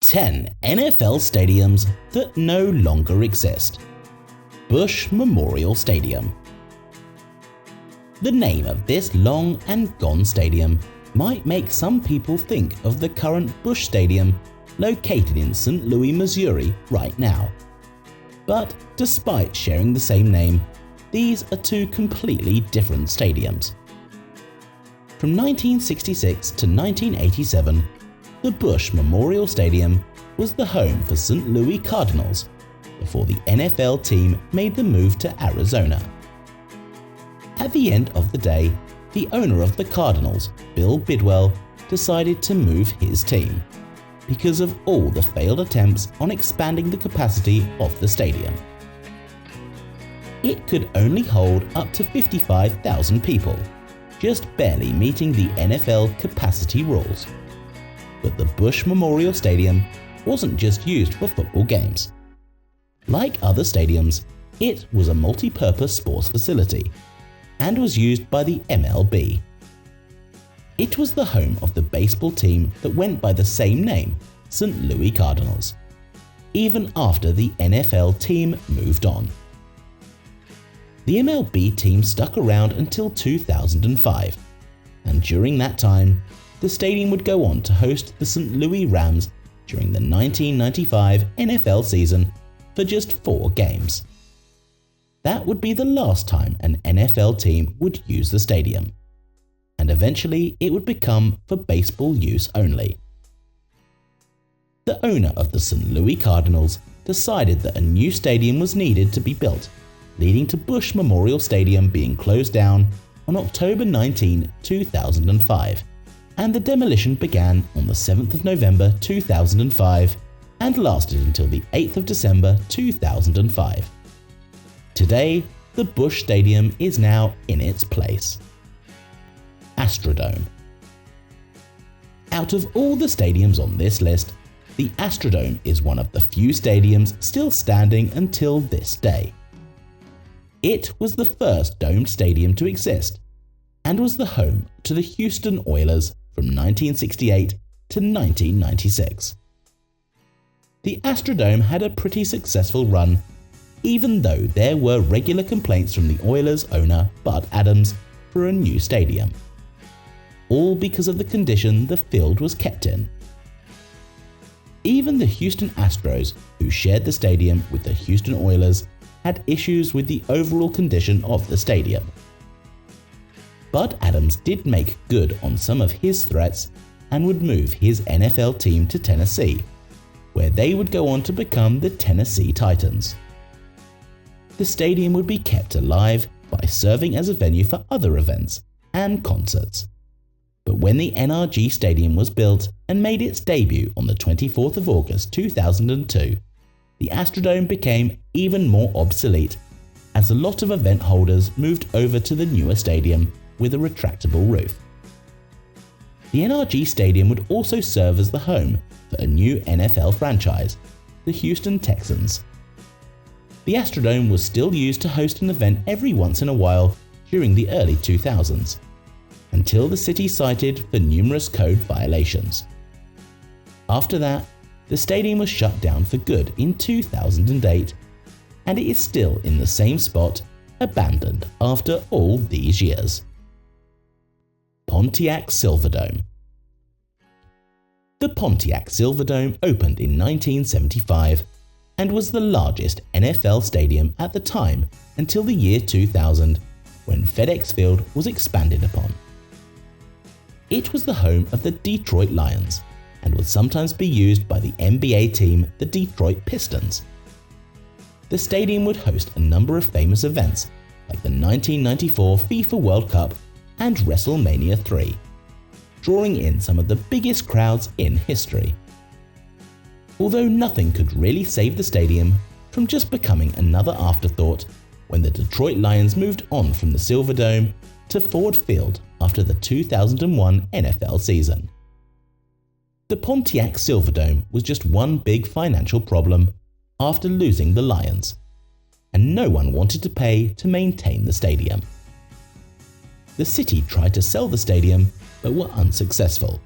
10 NFL stadiums that no longer exist. Busch Memorial Stadium. The name of this long and gone stadium might make some people think of the current Busch Stadium located in St. Louis, Missouri right now. But despite sharing the same name, these are two completely different stadiums. From 1966 to 1987, the Busch Memorial Stadium was the home for St. Louis Cardinals before the NFL team made the move to Arizona. At the end of the day, the owner of the Cardinals, Bill Bidwell, decided to move his team because of all the failed attempts on expanding the capacity of the stadium. It could only hold up to 55,000 people, just barely meeting the NFL capacity rules. But the Busch Memorial Stadium wasn't just used for football games. Like other stadiums, it was a multi-purpose sports facility and was used by the MLB. It was the home of the baseball team that went by the same name, St. Louis Cardinals, even after the NFL team moved on. The MLB team stuck around until 2005, and during that time, the stadium would go on to host the St. Louis Rams during the 1995 NFL season for just 4 games. That would be the last time an NFL team would use the stadium, and eventually it would become for baseball use only. The owner of the St. Louis Cardinals decided that a new stadium was needed to be built, leading to Busch Memorial Stadium being closed down on October 19, 2005, and the demolition began on the 7th of November 2005 and lasted until the 8th of December 2005. Today, the Busch Stadium is now in its place. ASTRODOME. Out of all the stadiums on this list, the ASTRODOME is one of the few stadiums still standing until this day. It was the first domed stadium to exist and was the home to the Houston Oilers from 1968 to 1996. The ASTRODOME had a pretty successful run, even though there were regular complaints from the Oilers owner Bud Adams for a new stadium, all because of the condition the field was kept in. Even the Houston Astros, who shared the stadium with the Houston Oilers, had issues with the overall condition of the stadium. Bud Adams did make good on some of his threats and would move his NFL team to Tennessee, where they would go on to become the Tennessee Titans. The stadium would be kept alive by serving as a venue for other events and concerts. But when the NRG Stadium was built and made its debut on the 24th of August 2002, the ASTRODOME became even more obsolete as a lot of event holders moved over to the newer stadium with a retractable roof. The NRG Stadium would also serve as the home for a new NFL franchise, the Houston Texans. The ASTRODOME was still used to host an event every once in a while during the early 2000s, until the city cited for numerous code violations. After that, the stadium was shut down for good in 2008, and it is still in the same spot, abandoned after all these years. Pontiac Silverdome. The Pontiac Silverdome opened in 1975 and was the largest NFL stadium at the time until the year 2000, when FedEx Field was expanded upon. It was the home of the Detroit Lions and would sometimes be used by the NBA team, the Detroit Pistons. The stadium would host a number of famous events like the 1994 FIFA World Cup and WrestleMania 3, drawing in some of the biggest crowds in history. Although nothing could really save the stadium from just becoming another afterthought when the Detroit Lions moved on from the Silverdome to Ford Field after the 2001 NFL season. The Pontiac Silverdome was just one big financial problem after losing the Lions, and no one wanted to pay to maintain the stadium. The city tried to sell the stadium but were unsuccessful,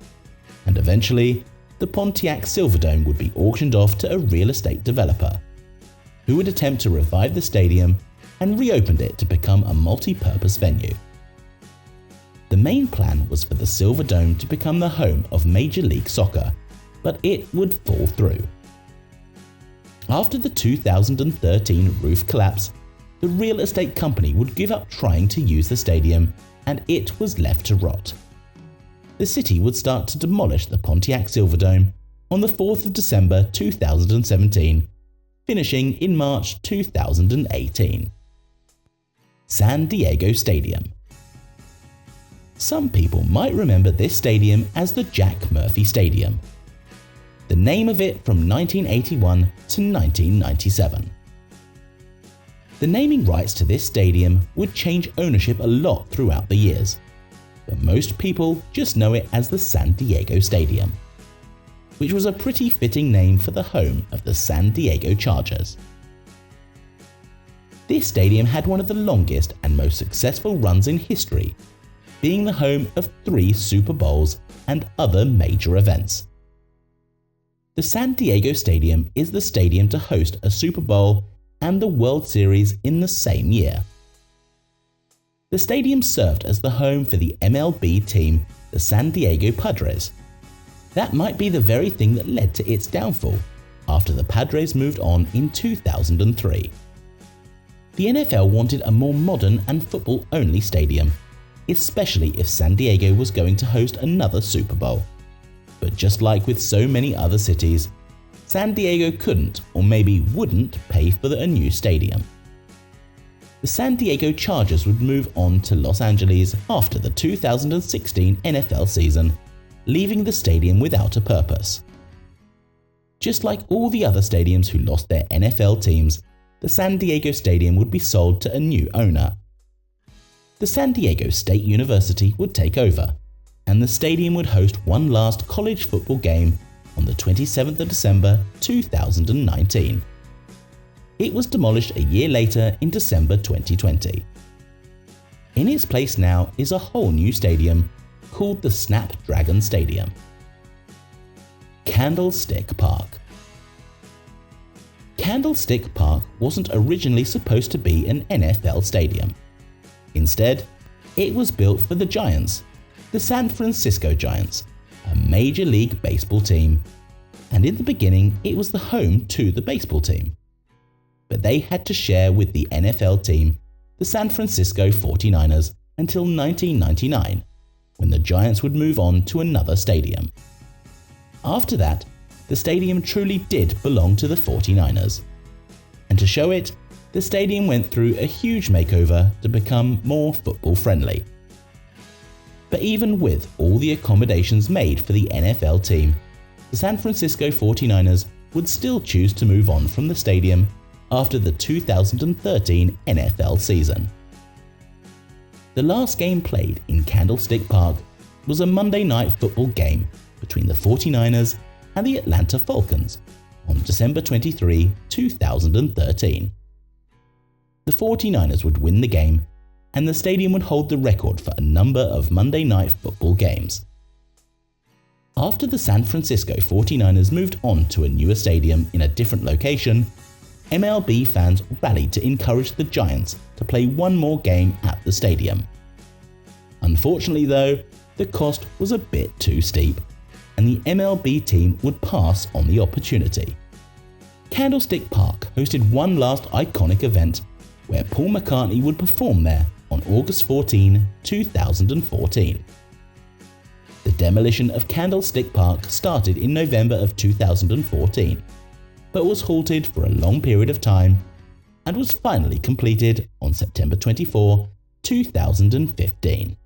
and eventually the Pontiac Silverdome would be auctioned off to a real estate developer, who would attempt to revive the stadium and reopened it to become a multi-purpose venue. The main plan was for the Silverdome to become the home of Major League Soccer, but it would fall through. After the 2013 roof collapse, the real estate company would give up trying to use the stadium and it was left to rot. The city would start to demolish the Pontiac Silverdome on the 4th of December 2017, finishing in March 2018. San Diego Stadium. Some people might remember this stadium as the Jack Murphy Stadium, the name of it from 1981 to 1997. The naming rights to this stadium would change ownership a lot throughout the years, but most people just know it as the San Diego Stadium, which was a pretty fitting name for the home of the San Diego Chargers. This stadium had one of the longest and most successful runs in history, being the home of 3 Super Bowls and other major events. The San Diego Stadium is the stadium to host a Super Bowl and the World Series in the same year. The stadium served as the home for the MLB team, the San Diego Padres. That might be the very thing that led to its downfall, after the Padres moved on in 2003. The NFL wanted a more modern and football-only stadium, especially if San Diego was going to host another Super Bowl. But just like with so many other cities, San Diego couldn't or maybe wouldn't pay for a new stadium. The San Diego Chargers would move on to Los Angeles after the 2016 NFL season, leaving the stadium without a purpose. Just like all the other stadiums who lost their NFL teams, the San Diego Stadium would be sold to a new owner. The San Diego State University would take over, and the stadium would host one last college football game on the 27th of December 2019. It was demolished a year later in December 2020. In its place now is a whole new stadium called the Snapdragon Stadium. Candlestick Park. Candlestick Park wasn't originally supposed to be an NFL stadium. Instead, it was built for the Giants, the San Francisco Giants, a Major League Baseball team, and in the beginning it was the home to the baseball team. But they had to share with the NFL team, the San Francisco 49ers, until 1999, when the Giants would move on to another stadium. After that, the stadium truly did belong to the 49ers. And to show it, the stadium went through a huge makeover to become more football friendly. But even with all the accommodations made for the NFL team, the San Francisco 49ers would still choose to move on from the stadium after the 2013 NFL season. The last game played in Candlestick Park was a Monday Night Football game between the 49ers and the Atlanta Falcons on December 23, 2013. The 49ers would win the game, and the stadium would hold the record for a number of Monday Night Football games. After the San Francisco 49ers moved on to a newer stadium in a different location, MLB fans rallied to encourage the Giants to play one more game at the stadium. Unfortunately though, the cost was a bit too steep, and the MLB team would pass on the opportunity. Candlestick Park hosted one last iconic event where Paul McCartney would perform there on August 14, 2014. The demolition of Candlestick Park started in November of 2014, but was halted for a long period of time and was finally completed on September 24, 2015.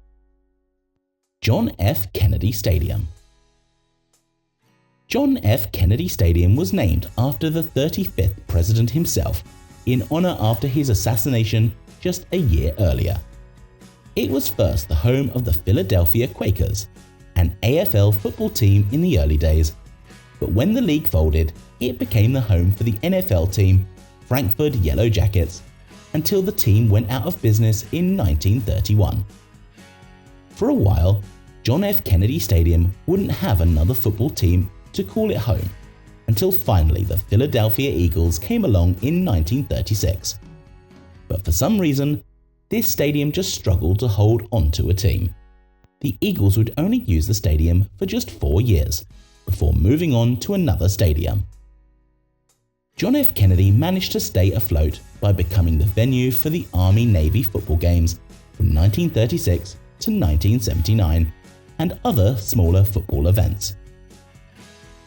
John F. Kennedy Stadium. John F. Kennedy Stadium was named after the 35th president himself in honor after his assassination just a year earlier. It was first the home of the Philadelphia Quakers, an AFL football team in the early days, but when the league folded, it became the home for the NFL team, Frankfurt Yellow Jackets, until the team went out of business in 1931. For a while, John F. Kennedy Stadium wouldn't have another football team to call it home, until finally the Philadelphia Eagles came along in 1936. But for some reason, this stadium just struggled to hold onto a team. The Eagles would only use the stadium for just 4 years, before moving on to another stadium. John F. Kennedy managed to stay afloat by becoming the venue for the Army-Navy football games from 1936 to 1979 and other smaller football events.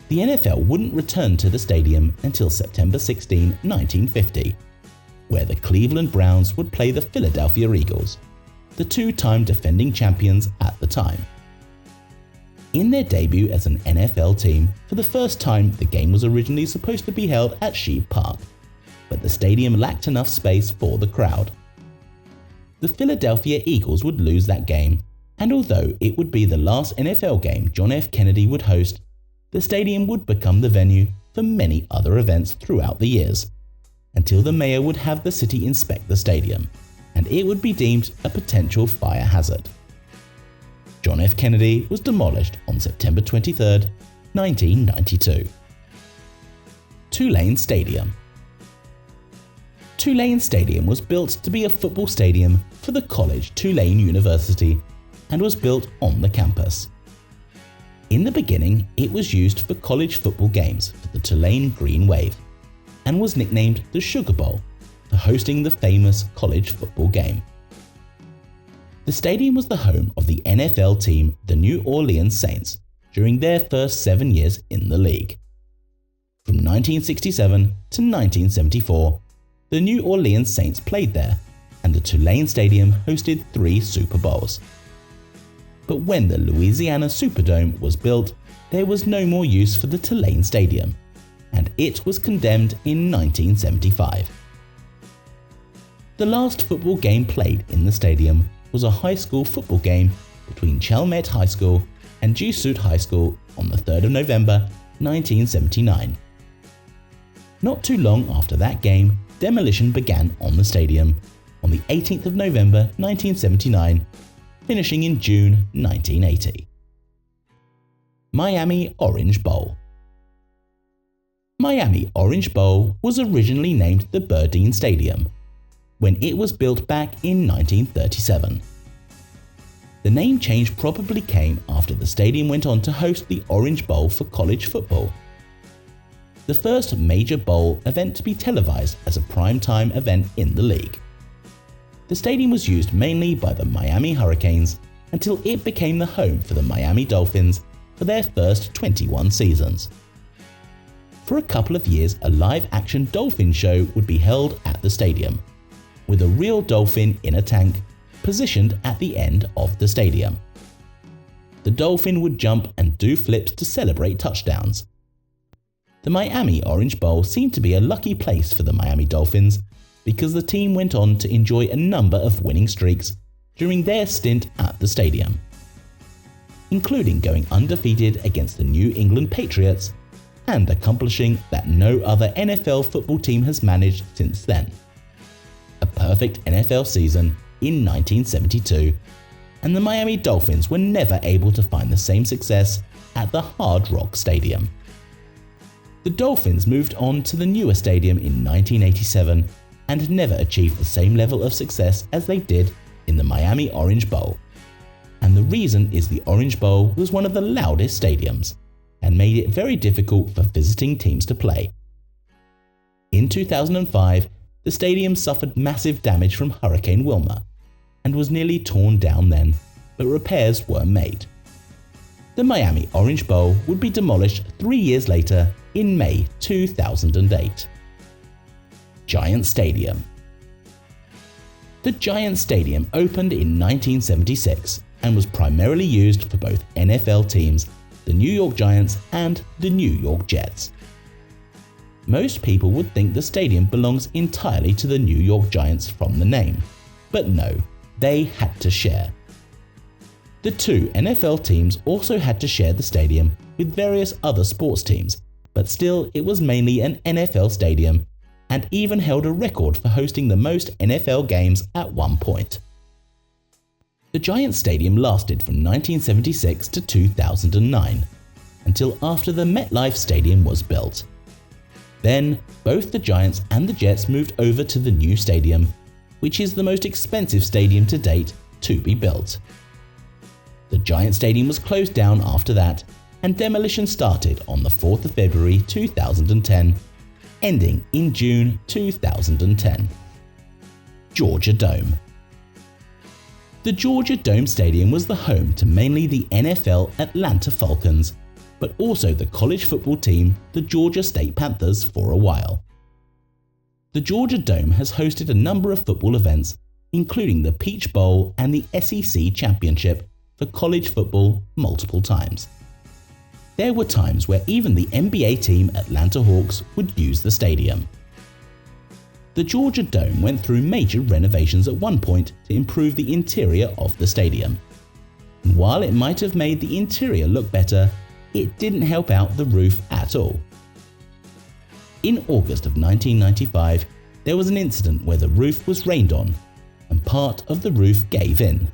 The NFL wouldn't return to the stadium until September 16, 1950, where the Cleveland Browns would play the Philadelphia Eagles, the two-time defending champions at the time. In their debut as an NFL team, for the first time the game was originally supposed to be held at Sheep Park, but the stadium lacked enough space for the crowd. The Philadelphia Eagles would lose that game, and although it would be the last NFL game John F. Kennedy would host, the stadium would become the venue for many other events throughout the years, until the mayor would have the city inspect the stadium, and it would be deemed a potential fire hazard. John F. Kennedy was demolished on September 23, 1992. Tulane Stadium. Tulane Stadium was built to be a football stadium for the college Tulane University and was built on the campus. In the beginning, it was used for college football games for the Tulane Green Wave and was nicknamed the Sugar Bowl for hosting the famous college football game. The stadium was the home of the NFL team, the New Orleans Saints, during their first 7 years in the league. From 1967 to 1974, the New Orleans Saints played there, and the Tulane Stadium hosted 3 Super Bowls. But when the Louisiana Superdome was built, there was no more use for the Tulane Stadium, and it was condemned in 1975. The last football game played in the stadium was a high school football game between Chalmette High School and Jesuit High School on the 3rd of November 1979. Not too long after that game, demolition began on the stadium on the 18th of November 1979, finishing in June 1980. Miami Orange Bowl. Miami Orange Bowl was originally named the Burdeen Stadium when it was built back in 1937. The name change probably came after the stadium went on to host the Orange Bowl for college football, the first major bowl event to be televised as a primetime event in the league. The stadium was used mainly by the Miami Hurricanes until it became the home for the Miami Dolphins for their first 21 seasons. For a couple of years, a live-action dolphin show would be held at the stadium, with a real dolphin in a tank positioned at the end of the stadium. The dolphin would jump and do flips to celebrate touchdowns. The Miami Orange Bowl seemed to be a lucky place for the Miami Dolphins because the team went on to enjoy a number of winning streaks during their stint at the stadium, including going undefeated against the New England Patriots and accomplishing that no other NFL football team has managed since then. A perfect NFL season in 1972, and the Miami Dolphins were never able to find the same success at the Hard Rock Stadium. The Dolphins moved on to the newer stadium in 1987 and never achieved the same level of success as they did in the Miami Orange Bowl. And the reason is the Orange Bowl was one of the loudest stadiums and made it very difficult for visiting teams to play. In 2005, the stadium suffered massive damage from Hurricane Wilma and was nearly torn down then, but repairs were made. The Miami Orange Bowl would be demolished 3 years later in May 2008. Giant Stadium. The Giant Stadium opened in 1976 and was primarily used for both NFL teams, the New York Giants and the New York Jets. Most people would think the stadium belongs entirely to the New York Giants from the name, but no, they had to share. The 2 NFL teams also had to share the stadium with various other sports teams, but still it was mainly an NFL stadium and even held a record for hosting the most NFL games at one point. The Giants Stadium lasted from 1976 to 2009, until after the MetLife Stadium was built. Then, both the Giants and the Jets moved over to the new stadium, which is the most expensive stadium to date to be built. The Giant Stadium was closed down after that, and demolition started on the 4th of February 2010, ending in June 2010. Georgia Dome. The Georgia Dome Stadium was the home to mainly the NFL Atlanta Falcons, but also the college football team, the Georgia State Panthers, for a while. The Georgia Dome has hosted a number of football events, including the Peach Bowl and the SEC Championship for college football multiple times. There were times where even the NBA team Atlanta Hawks would use the stadium. The Georgia Dome went through major renovations at one point to improve the interior of the stadium. And while it might have made the interior look better, it didn't help out the roof at all. In August of 1995, there was an incident where the roof was rained on, and part of the roof gave in.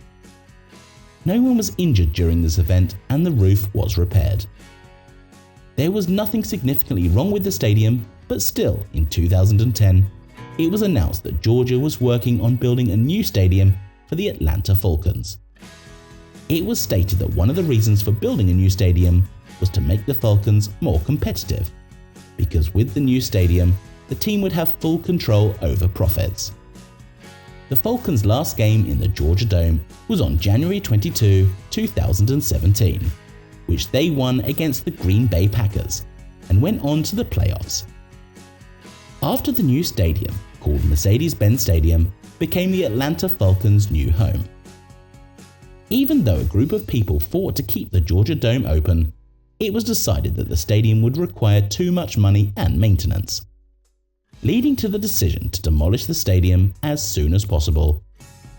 No one was injured during this event, and the roof was repaired. There was nothing significantly wrong with the stadium, but still, in 2010, it was announced that Georgia was working on building a new stadium for the Atlanta Falcons. It was stated that one of the reasons for building a new stadium was to make the Falcons more competitive, because with the new stadium, the team would have full control over profits. The Falcons' last game in the Georgia Dome was on January 22, 2017, which they won against the Green Bay Packers and went on to the playoffs. After the new stadium, called Mercedes-Benz Stadium, became the Atlanta Falcons' new home. Even though a group of people fought to keep the Georgia Dome open, it was decided that the stadium would require too much money and maintenance, leading to the decision to demolish the stadium as soon as possible.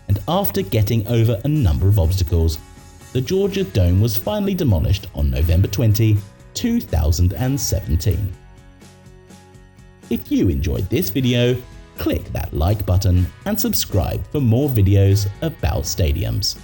And after getting over a number of obstacles, the Georgia Dome was finally demolished on November 20, 2017. If you enjoyed this video, click that like button and subscribe for more videos about stadiums.